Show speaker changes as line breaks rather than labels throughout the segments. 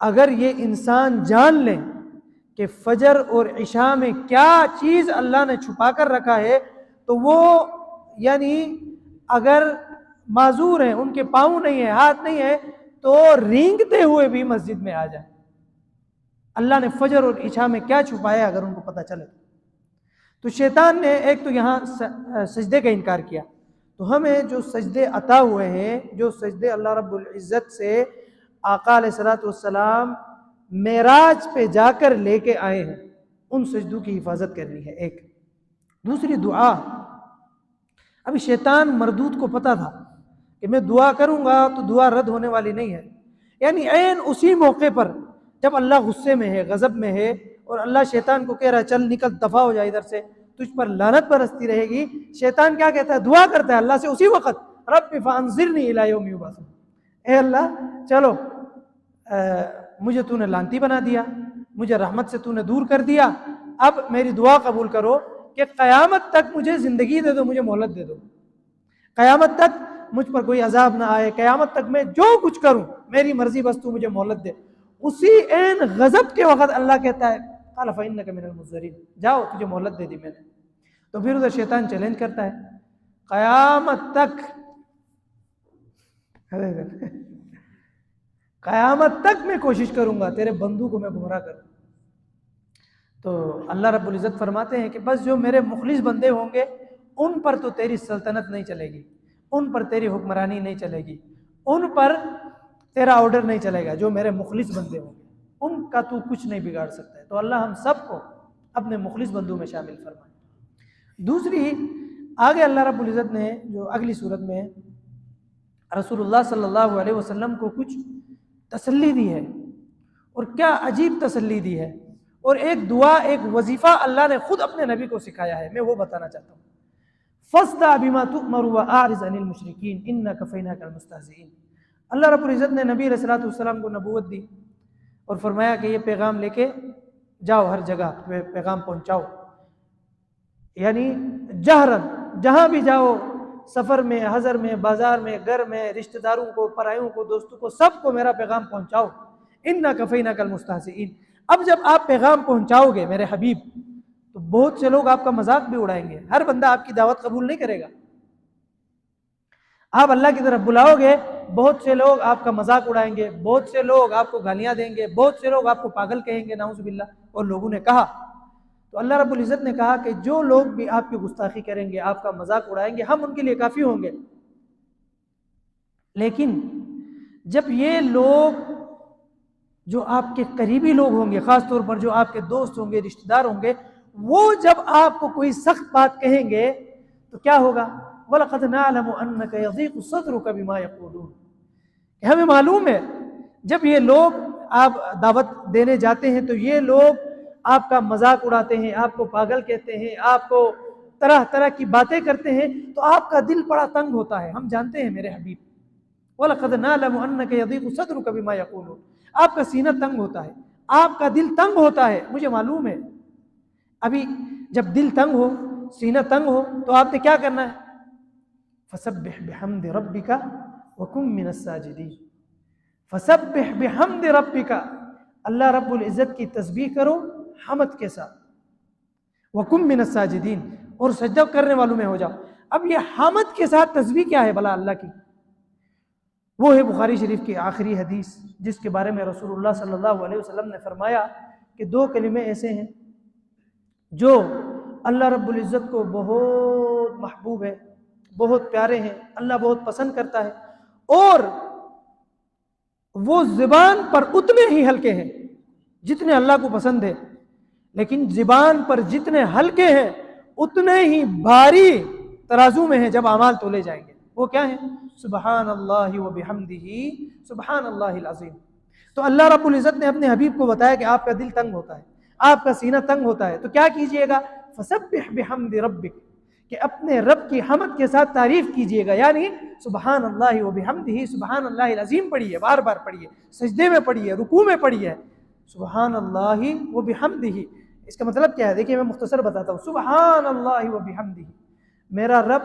अगर ये इंसान जान ले कि फजर और इशा में क्या चीज़ अल्लाह ने छुपा कर रखा है, तो वो यानी अगर माजूर हैं, उनके पाँव नहीं है, हाथ नहीं है, तो रेंगते हुए भी मस्जिद में आ जाए। अल्लाह ने फजर और इशा में क्या छुपाया अगर उनको पता चले। तो शैतान ने एक तो यहाँ सजदे का इनकार किया, तो हमें जो सजदे अता हुए हैं, जो सजदे अल्लाह रब्बुल इज़्ज़त से आका अलैहिस्सलातु वस्सलाम मेराज पे जाकर लेके आए हैं, उन सजदों की हिफाजत करनी है। एक दूसरी दुआ, अभी शैतान मरदूद को पता था कि मैं दुआ करूंगा तो दुआ रद्द होने वाली नहीं है, यानी ऐन उसी मौके पर जब अल्लाह गुस्से में है, गजब में है, और अल्लाह शैतान को कह रहा है चल निकल, दफा हो जाए इधर से, तुझ पर लानत बरसती रहेगी। शैतान क्या कहता है, दुआ करता है अल्लाह से उसी वक्त, रब्बि फ़अंज़िरनी इला यौमि युबअसून, ए अल्लाह चलो मुझे तूने लानती बना दिया, मुझे रहमत से तूने दूर कर दिया, अब मेरी दुआ कबूल करो कि क़यामत तक मुझे ज़िंदगी दे दो, मुझे मोहलत दे दो, क़यामत तक मुझ पर कोई अजाब ना आए, क़यामत तक मैं जो कुछ करूं मेरी मर्जी, बस तू मुझे मोहलत दे। उसी ऐन गजब के वक्त अल्लाह कहता है क़ाल फ़इन्नका मिनल मुंज़रिन, जाओ तुझे मोहलत दे दी मैंने। तो फिर उधर शैतान चैलेंज करता है, क़यामत तक मैं कोशिश करूंगा तेरे बंदू को मैं गुमराह करूं। तो अल्लाह रब्बुल इज़्ज़त फरमाते हैं कि बस जो मेरे मुखलिस बंदे होंगे उन पर तो तेरी सल्तनत नहीं चलेगी, उन पर तेरी हुक्मरानी नहीं चलेगी, उन पर तेरा ऑर्डर नहीं चलेगा। जो मेरे मुखलिस बंदे होंगे उनका तू कुछ नहीं बिगाड़ सकता है। तो अल्लाह हम सबको अपने मुखलिस बंदों में शामिल फरमाए। दूसरी आगे अल्लाह रब्बुल इज़्ज़त ने जो अगली सूरत में रसूलुल्लाह सल्लल्लाहु अलैहि वसल्लम को कुछ तसल्ली दी है, और क्या अजीब तसल्ली दी है, और एक दुआ, एक वजीफ़ा अल्लाह ने खुद अपने नबी को सिखाया है, मैं वो बताना चाहता हूँ। फ़स्दा बिमा तुअमरु व आरिज़ अनिल मुशरिकीन इन्नका फ़इन्नकल मुस्तहज़िईन। अल्लाह रब्बुल इज़्ज़त ने नबी अलैहिस्सलातु वस्सलाम को नबूवत दी और फरमाया कि ये पैगाम लेके जाओ, हर जगह पैगाम पहुँचाओ, यानी जहरन, जहाँ भी जाओ, सफ़र में, हज़र में, बाज़ार में, घर में, रिश्तेदारों को, परायों को, दोस्तों को, सबको मेरा पैगाम पहुँचाओ। इन्नका फ़इन्नकल मुस्तहज़िईन। अब जब आप पैगाम पहुँचाओगे मेरे हबीब, तो बहुत से लोग आपका मजाक भी उड़ाएंगे, हर बंदा आपकी दावत कबूल नहीं करेगा। आप अल्लाह की तरफ बुलाओगे, बहुत से लोग आपका मजाक उड़ाएंगे, बहुत से लोग आपको गालियाँ देंगे, बहुत से लोग आपको पागल कहेंगे, नाउज़ुबिल्लाह। और लोगों ने कहा, तो अल्लाह रब्बुल इज़्ज़त ने कहा कि जो लोग भी आपकी गुस्ताखी करेंगे, आपका मजाक उड़ाएंगे, हम उनके लिए काफ़ी होंगे। लेकिन जब ये लोग जो आपके करीबी लोग होंगे, ख़ास तौर पर जो आपके दोस्त होंगे, रिश्तेदार होंगे, वो जब आपको कोई सख्त बात कहेंगे तो क्या होगा, वलक़द नअलमु अन्नका यज़ीक़ु सद्रुका बिमा यक़ूलून। हमें मालूम है जब ये लोग आप दावत देने जाते हैं तो ये लोग आपका मजाक उड़ाते हैं, आपको पागल कहते हैं, आपको तरह तरह की बातें करते हैं, तो आपका दिल बड़ा तंग होता है। हम जानते हैं मेरे हबीब, वलक़द नअलमु अन्नका यज़ीक़ु सद्रुका बिमा यक़ूलून, आपका सीना तंग होता है, आपका दिल तंग होता है, मुझे मालूम है। अभी जब दिल तंग हो, सीना तंग हो, तो आपने क्या करना है, फसब्बिह बिहम्दि रब्बिका व कुन मिनस साजिदीन। फसब्बिह बिहम्दि रब्बिका, अल्लाह रब्बुल इज़्ज़त की तस्बीह करो हमद के साथ, व कुन मिनस साजिदीन, और सजदा करने वालों में हो जाओ। अब ये हमद के साथ तस्बीह क्या है भला अल्लाह की? वो है बुखारी शरीफ की आखिरी हदीस, जिसके बारे में रसूलुल्लाह सल्लल्लाहु अलैहि वसल्लम ने फरमाया कि दो कलिमे ऐसे हैं जो अल्लाह रब्बुल इज़्ज़त को बहुत महबूब है, बहुत प्यारे हैं, अल्लाह बहुत पसंद करता है, और वो ज़ुबान पर उतने ही हल्के हैं जितने अल्लाह को पसंद है, लेकिन ज़ुबान पर जितने हल्के हैं उतने ही भारी तराजू में हैं जब अमाल तोले जाएंगे। वो क्या है, सुबहानल्लाहि व बिहम्दिही सुबहानल्लाहिल अज़ीम। तो अल्लाह रब्बुल इज़्ज़त ने अपने हबीब को बताया कि आपका दिल तंग होता है, आपका सीना तंग होता है, तो क्या कीजिएगा, फसब्बिह बिहम्दि रब्बिक, कि अपने रब की हमद के साथ तारीफ कीजिएगा, यानी सुबहानल्लाहि व बिहम्दिही सुबहानल्लाहिल अज़ीम पढ़िए, बार बार पढ़िए, सजदे में पढ़िए, रुकू में पढ़िए, सुबहानल्लाहि व बिहम्दिही। इसका मतलब क्या है, देखिए मैं मुख्तसर बताता हूँ। सुबहानल्लाहि व बिहम्दिही, मेरा रब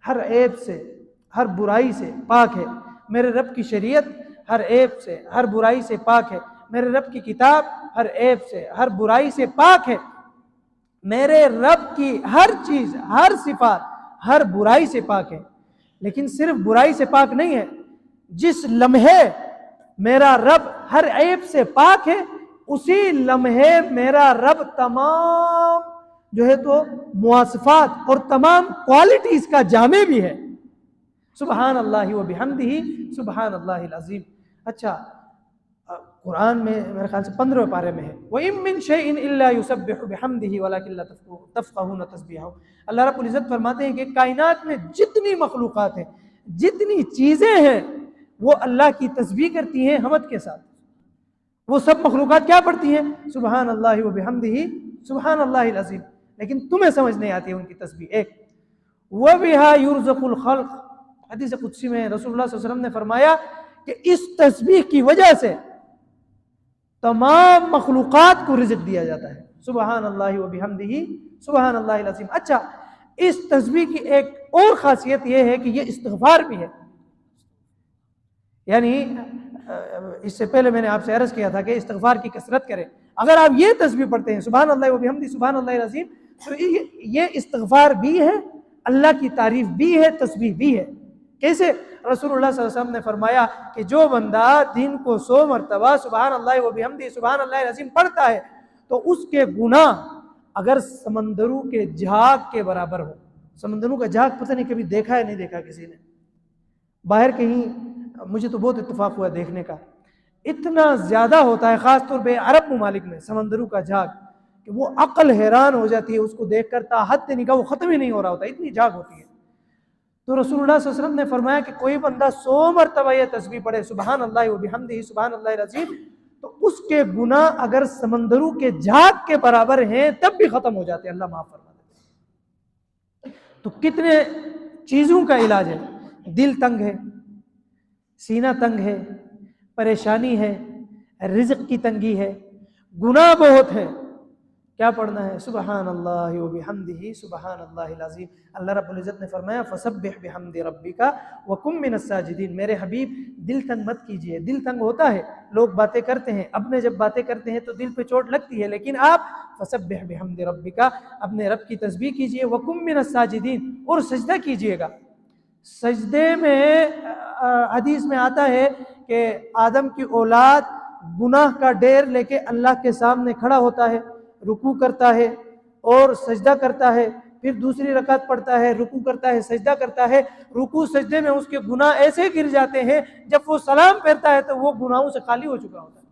हर ऐब से, हर बुराई से पाक है, मेरे रब की शरीयत हर ऐब से, हर बुराई से पाक है। मेरे रब की किताब हर ऐब से, हर बुराई से पाक है। मेरे रब की हर चीज, हर सिफात हर बुराई से पाक है। लेकिन सिर्फ बुराई से पाक नहीं है, जिस लम्हे मेरा रब हर ऐब से पाक है, उसी लम्हे मेरा रब तमाम जो है तो मुआसफात और तमाम क्वालिटीज का जामे भी है। सुबहान अल्लाह व बिहम्दिही सुबहान अल्लाहिल अज़ीम। अच्छा, कुरान में मेरे ख्याल से 15वें पारे में है, व इम मिन शैइन इल्ला युसब्बिहु बिहम्दिही वलाकिन ला तफ़क़हून तस्बीहहु। अल्लाह रब्बुल इज़्ज़त फरमाते हैं कि कायनात में जितनी मखलूक़ात हैं, जितनी चीज़ें हैं, वो अल्लाह की तस्बीह करती हैं हमद के साथ। वो सब मखलूक़ात क्या पढ़ती हैं? सुबहान अल्लाह व बिहम्दिही सुबहान अल्लाहिल अज़ीम। लेकिन तुम्हें समझ नहीं आती है उनकी तस्बीह। एक व बिहा युरज़क़ुल खल्क़, हदीस कुदसी में रसूलुल्लाह सल्लल्लाहु अलैहि वसल्लम ने फरमाया कि इस तस्बीह की वजह से तमाम मखलूक़ात को रिज़्क़ दिया जाता है। सुबहान अल्लाह व बिहम्दिही सुबहान अल्लाहिल अज़ीम। अच्छा, इस तस्बीह की एक और ख़ासियत यह है कि यह इस्तिग़फ़ार भी है। यानी इससे पहले मैंने आपसे अर्ज़ किया था कि इस्तिग़फ़ार की कसरत करें। अगर आप ये तस्बीह पढ़ते हैं सुबहान अल्लाह व बिहम्दिही सुबहान अल्लाहिल अज़ीम, तो ये इस्तिग़फ़ार भी है, अल्लाह की तारीफ़ भी है, तस्बीह भी है। कैसे? रसूलुल्लाह सल्लल्लाहु अलैहि वसल्लम ने फरमाया कि जो बंदा दिन को 100 मरतबा सुबहान अल्लाह व बिहम्दिही सुबहान अल्लाहिल अज़ीम पढ़ता है, तो उसके गुनाह अगर समंदरों के झाग के बराबर हो। समंदरों का झाग पता नहीं कभी देखा है नहीं देखा किसी ने, बाहर कहीं, मुझे तो बहुत इत्तेफाक हुआ देखने का, इतना ज़्यादा होता है ख़ास तौर पे अरब ममालिक में समंदरों का झाग कि वो अक्ल हैरान हो जाती है उसको देखकर, ताहत नहीं का वो ख़त्म ही नहीं हो रहा होता, इतनी झाग होती है। तो रसूलुल्लाह सल्लल्लाहु अलैहि वसल्लम ने फरमाया कि कोई बंदा 100 मरतबा ये तस्बीह पढ़े सुबहान अल्लाह व बिहम्दिही सुबहान अल्लाहिल अज़ीम, तो उसके गुनाह अगर समंदरों के झाग के बराबर हैं तब भी ख़त्म हो जाते हैं, अल्लाह माफ़ फरमा देते हैं। तो कितने चीज़ों का इलाज है। दिल तंग है, सीना तंग है, परेशानी है, रिज़्क़ की तंगी है, गुनाह बहुत है, क्या पढ़ना है? सुबहान अल्लाह व बिहम्दिही सुबहान अल्लाहिल अज़ीम। अल्लाह रब्बुल इज़्ज़त ने फरमाया फसब्बिह बिहम्दि रब्बिका व कुम मिनस साजिदीन। मेरे हबीब दिल तंग मत कीजिए। दिल तंग होता है, लोग बातें करते हैं, अपने जब बातें करते हैं तो दिल पे चोट लगती है, लेकिन आप फसब्बिह बिहम्दि रब्बिका, अपने रब की तस्बीह कीजिए, व कुम मिनस साजिदीन, और सजदा कीजिएगा। सजदे में हदीस में आता है कि आदम की औलाद गुनाह का ढेर लेके अल्लाह के सामने खड़ा होता है, रुकू करता है और सजदा करता है, फिर दूसरी रकात पढ़ता है, रुकू करता है, सजदा करता है। रुकू सजदे में उसके गुनाह ऐसे गिर जाते हैं, जब वो सलाम फेरता है तो वो गुनाहों से खाली हो चुका होता है।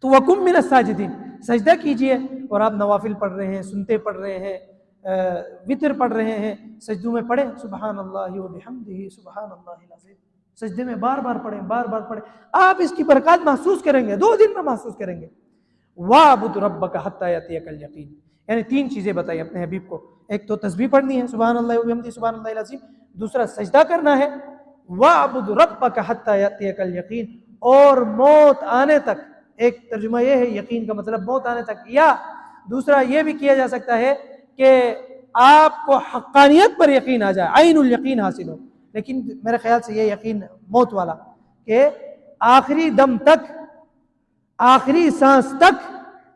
तो वकुम मिनस साजिदीन, सजदा कीजिए। और आप नवाफिल पढ़ रहे हैं, सुनते पढ़ रहे हैं, वितर पढ़ रहे हैं, सजदों में पढ़ें सुबहान अल्लाह व बिहम्दिही सुबहान अल्लाहिल अज़ीम। सजदे में बार बार पढ़ें, बार बार पढ़ें। आप इसकी बरकत महसूस करेंगे, 2 दिन में महसूस करेंगे। वाबुद रब्बका हत्ता यातियकल यकीन, यानी 3 चीज़ें बताई अपने हबीब को। एक तो तस्बीह पढ़नी है सुबहान अल्लाह व बिहम्दिही सुबहान अल्लाहिल अज़ीम, दूसरा सजदा करना है, वाबुद रब्बका हत्ता यातियकल यकीन, और मौत आने तक। एक तर्जुमा यह है यकीन का मतलब मौत आने तक, या दूसरा यह भी किया जा सकता है कि आपको हक्कानियत पर यकीन आ जाए, आइनुल यकीन हासिल हो। लेकिन मेरे ख्याल से यह यकीन मौत वाला कि आखिरी दम तक, आखिरी सांस तक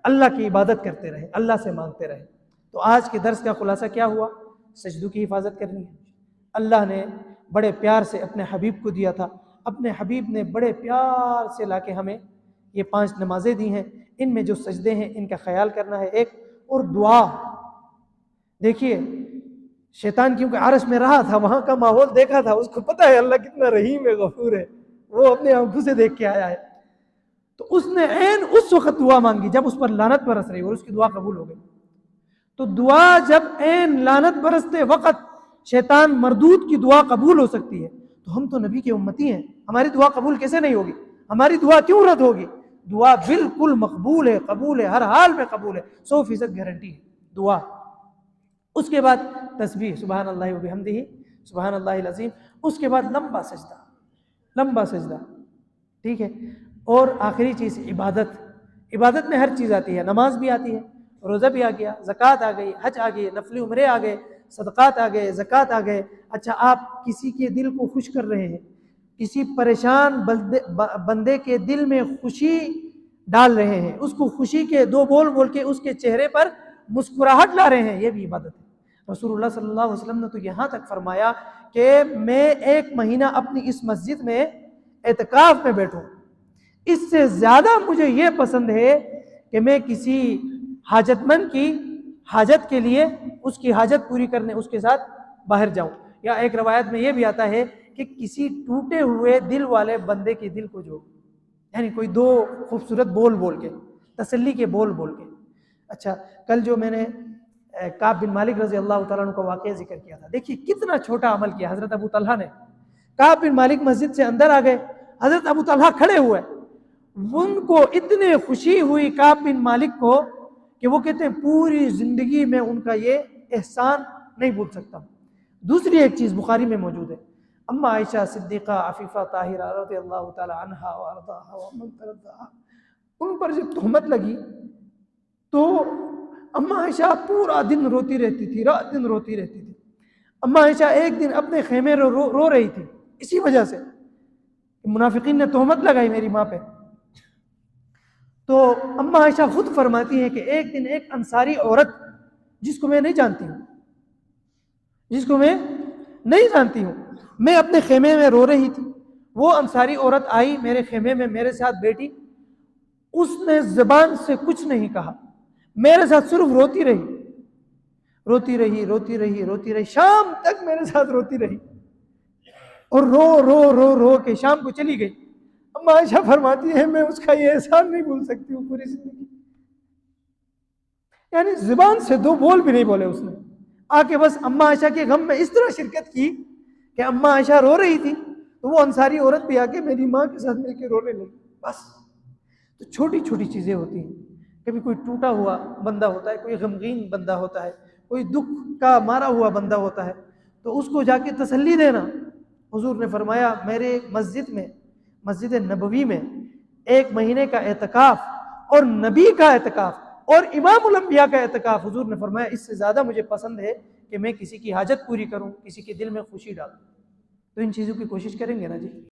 अल्लाह की इबादत करते रहे, अल्लाह से मांगते रहे। तो आज के दर्स का खुलासा क्या हुआ? सजदों की हिफाजत करनी है। अल्लाह ने बड़े प्यार से अपने हबीब को दिया था, अपने हबीब ने बड़े प्यार से लाके हमें ये 5 नमाजें दी हैं, इनमें जो सजदे हैं इनका ख्याल करना है। एक और दुआ, देखिए शैतान क्योंकि आरश में रहा था, वहाँ का माहौल देखा था, उसको पता है अल्लाह कितना रहीम है, गफूर है, वो अपने आंखों से देख के आया है। तो उसने ऐन उस वक्त दुआ मांगी जब उस पर लानत बरस रही और उसकी दुआ कबूल हो गई। तो दुआ जब ऐन लानत बरसते वक्त शैतान मरदूद की दुआ कबूल हो सकती है, तो हम तो नबी के उम्मती हैं, हमारी दुआ कबूल कैसे नहीं होगी? हमारी दुआ क्यों रद्द होगी? दुआ बिल्कुल मकबूल है, कबूल है, हर हाल में कबूल है, 100% गारंटी है दुआ। उसके बाद तस्बीह सुबहान अल्लाह व बिहम्दिही सुबहान अल्लाहिल अज़ीम। उसके बाद लंबा सजदा, लंबा सजदा, ठीक है। और आखिरी चीज़ इबादत। इबादत में हर चीज़ आती है, नमाज भी आती है, रोज़ा भी आ गया, ज़कात आ गई, हज आ गई, नफली उम्रे आ गए, सदक़ात आ गए, ज़कात आ गए। अच्छा, आप किसी के दिल को खुश कर रहे हैं, किसी परेशान बंदे के दिल में खुशी डाल रहे हैं, उसको खुशी के दो बोल बोल के उसके चेहरे पर मुस्कुराहट ला रहे हैं, ये भी इबादत है। रसूलुल्लाह सल्लल्लाहु अलैहि वसल्लम ने तो यहाँ तक फरमाया कि मैं 1 महीना अपनी इस मस्जिद में एतकाफ में बैठूं, इससे ज़्यादा मुझे ये पसंद है कि मैं किसी हाजतमंद की हाजत के लिए उसकी हाजत पूरी करने उसके साथ बाहर जाऊं। या एक रवायत में ये भी आता है कि किसी टूटे हुए दिल वाले बंदे के दिल को जोड़, यानी कोई 2 खूबसूरत बोल बोल के, तसल्ली के बोल बोल के। अच्छा, कल जो मैंने काब बिन मालिक रजी अल्लाह तआला अन्हु का वाक़या जिक्र किया था, देखिए कितना छोटा अमल किया हज़रत अबू तलहा ने। काब बिन मालिक मस्जिद से अंदर आ गए, हज़रत अबू तलहा खड़े हुए, उनको इतने खुशी हुई काब बिन मालिक को कि वो कहते हैं पूरी ज़िंदगी में उनका ये एहसान नहीं भूल सकता। दूसरी एक चीज़ बुखारी में मौजूद है, अम्मा आयशा सिद्दीक़ा अफ़ीफ़ा ताहिरा रज़ियल्लाहु तआला अन्हा व अर्ज़ाहा व मन तरज़ाहा, उन पर जब तहमत लगी तो अम्मा आयशा पूरा दिन रोती रहती थी, रात दिन रोती रहती थी। अम्मा आयशा एक दिन अपने खेमे रो रही थी इसी वजह से, मुनाफिकीन ने तहमत लगाई मेरी माँ पे। तो अम्मा आयशा खुद फरमाती हैं कि एक दिन एक अंसारी औरत जिसको मैं नहीं जानती हूँ, मैं अपने खेमे में रो रही थी, वो अंसारी औरत आई मेरे खेमे में मेरे साथ बैठी, उसने ज़बान से कुछ नहीं कहा, मेरे साथ सिर्फ रोती रही, शाम तक मेरे साथ रोती रही और रो के शाम को चली गई। अम्मा आयशा फरमाती है मैं उसका ये एहसान नहीं भूल सकती हूँ पूरी जिंदगी। यानी जुबान से 2 बोल भी नहीं बोले उसने, आके बस अम्मा आयशा के गम में इस तरह शिरकत की कि अम्मा आयशा रो रही थी तो वो अंसारी औरत भी आके मेरी माँ के साथ मिलकर रोने लगी। बस तो छोटी छोटी चीज़ें होती हैं, कभी कोई टूटा हुआ बंदा होता है, कोई गमगीन बंदा होता है, कोई दुख का मारा हुआ बंदा होता है, तो उसको जाके तसल्ली देना। हुजूर ने फरमाया मेरे मस्जिद नबवी में 1 महीने का एतकाफ और नबी का एतकाफ और इमामुल अंबिया का एतकाफ, हुजूर ने फरमाया इससे ज़्यादा मुझे पसंद है कि मैं किसी की हाजत पूरी करूं, किसी के दिल में खुशी डालूं। तो इन चीज़ों की कोशिश करेंगे ना जी।